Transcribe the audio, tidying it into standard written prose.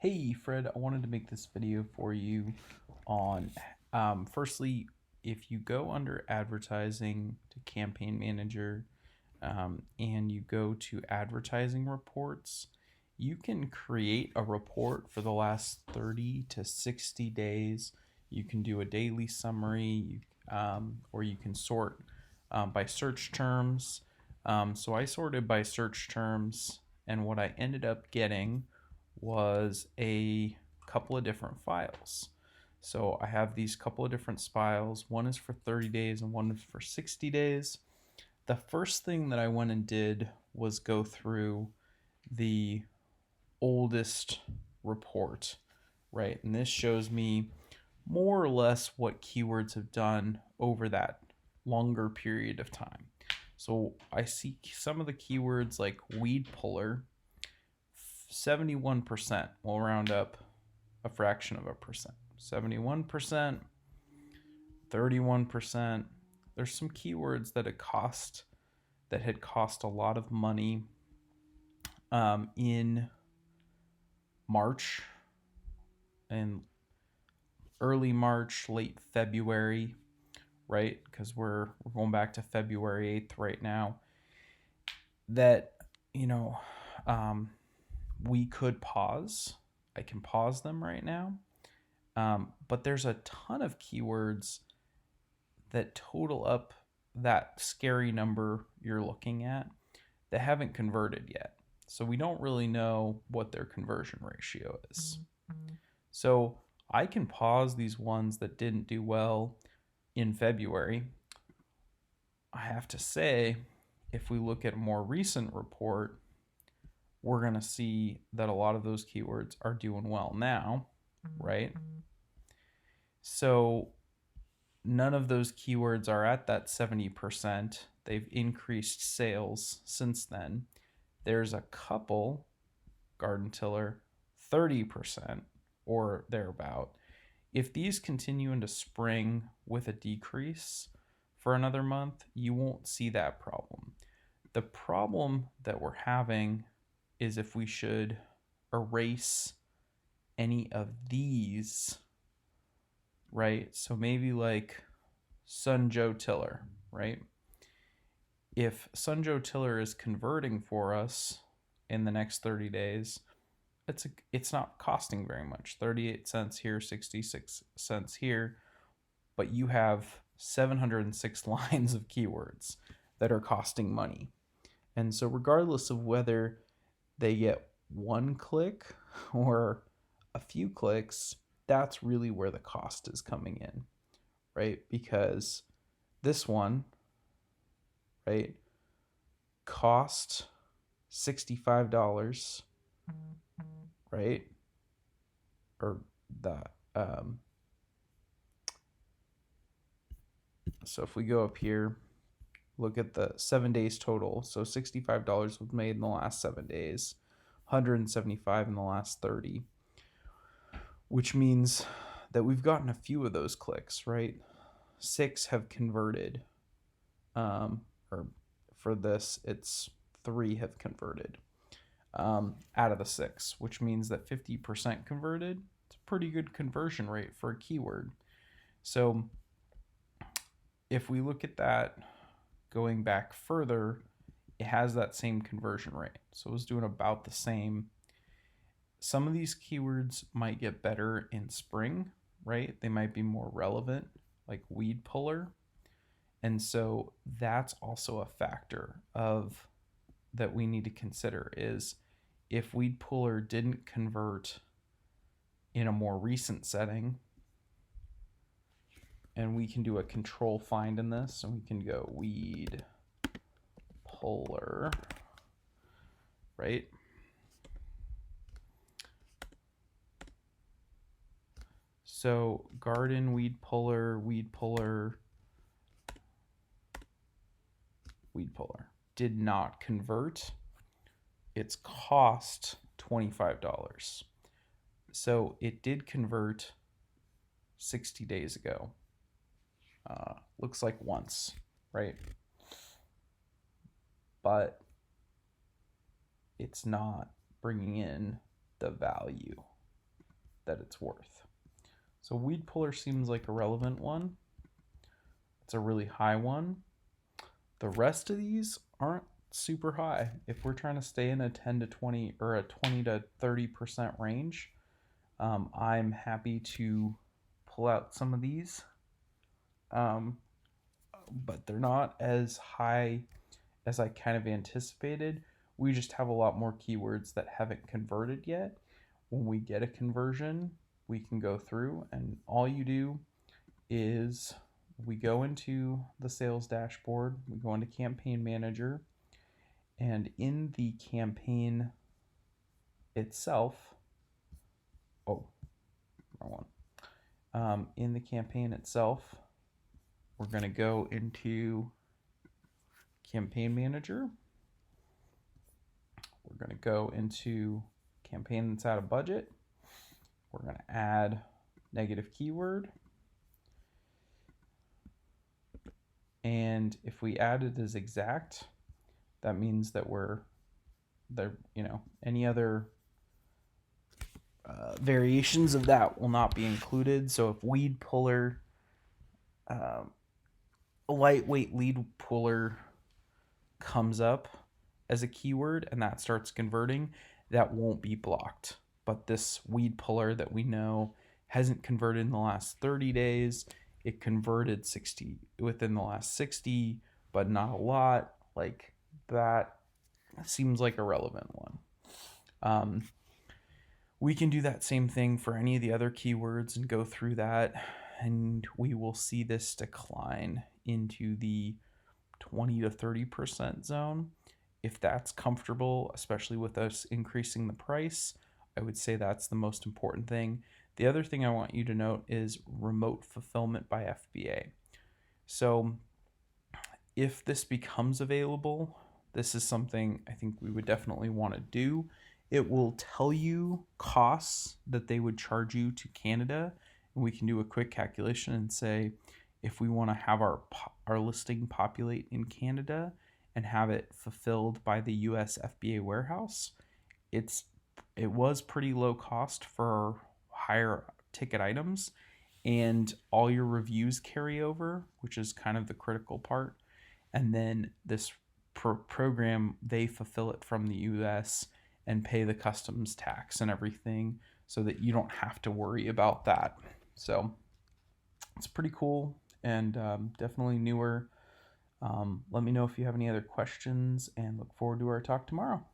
Hey Fred, I wanted to make this video for you on firstly, if you go under advertising to campaign manager and you go to advertising reports, you can create a report for the last 30 to 60 days. You can do a daily summary, or you can sort by search terms. So I sorted by search terms, and what I ended up getting was a couple of different files. So I have these couple of different files. One is for 30 days and one is for 60 days. The first thing that I went and did was go through the oldest report, right? And this shows me more or less what keywords have done over that longer period of time. So I see some of the keywords like weed puller, 71%. We'll round up a fraction of a percent. 71%, 31%. There's some keywords that had cost a lot of money in March and early March, late February, right? Because we're going back to February 8th right now. That you know, we could pause. I can pause them right now. But there's a ton of keywords that total up that scary number you're looking at that haven't converted yet. So we don't really know what their conversion ratio is. So I can pause these ones that didn't do well in February. I have to say, if we look at a more recent report, we're going to see that a lot of those keywords are doing well now, right? So none of those keywords are at that 70%. They've increased sales since then. There's a couple, garden tiller, 30% or thereabout. If these continue into spring with a decrease for another month, you won't see that problem. The problem that we're having is if we should erase any of these, right? So maybe like Sun Joe Tiller, right? If Sun Joe Tiller is converting for us in the next 30 days, it's not costing very much. 38 cents here, 66 cents here, but you have 706 lines of keywords that are costing money. And so regardless of whether they get one click or a few clicks, that's really where the cost is coming in, right? Because this one, right, cost $65, right? Or the so if we go up here, look at the 7 days total. So $65 was made in the last 7 days, 175 in the last 30, which means that we've gotten a few of those clicks, right? 6 have converted, or for this, it's 3 have converted out of the 6, which means that 50% converted. It's a pretty good conversion rate for a keyword. So if we look at that going back further, it has that same conversion rate. So it was doing about the same. Some of these keywords might get better in spring, right? They might be more relevant, like weed puller. And so that's also a factor of that we need to consider is if weed puller didn't convert in a more recent setting, and we can do a control find in this, and we can go weed puller, right? So garden weed puller, weed puller, weed puller did not convert. Its cost $25. So it did convert 60 days ago. Looks like once, right? But it's not bringing in the value, that it's worth. So weed puller seems like a relevant one. It's a really high one. The rest of these aren't super high. If we're trying to stay in a 10 to 20 or a 20 to 30% range, I'm happy to pull out some of these. But they're not as high as I kind of anticipated. We just have a lot more keywords that haven't converted yet. When we get a conversion, we can go through, and all you do is we go into the sales dashboard, we go into campaign manager, and in the campaign itself, wrong one. In the campaign itself, we're going to go into campaign manager. We're going to go into campaign that's out of budget. We're going to add negative keyword. And if we add it as exact, that means that we're there, any other variations of that will not be included. So if weed puller, lightweight lead puller comes up as a keyword and that starts converting, that won't be blocked. But this weed puller that we know hasn't converted in the last 30 days, it converted 60 within the last 60, but not a lot. Like that seems like a relevant one. We can do that same thing for any of the other keywords and go through that, and we will see this decline into the 20 to 30% zone. If that's comfortable, especially with us increasing the price, I would say that's the most important thing. The other thing I want you to note is remote fulfillment by FBA. So if this becomes available, this is something I think we would definitely want to do. It will tell you costs that they would charge you to Canada, and we can do a quick calculation and say if we want to have our listing populate in Canada and have it fulfilled by the US FBA warehouse, it was pretty low cost for higher ticket items, and all your reviews carry over, which is kind of the critical part. And then this program, they fulfill it from the US and pay the customs tax and everything so that you don't have to worry about that. So it's pretty cool and definitely newer. Let me know if you have any other questions and look forward to our talk tomorrow.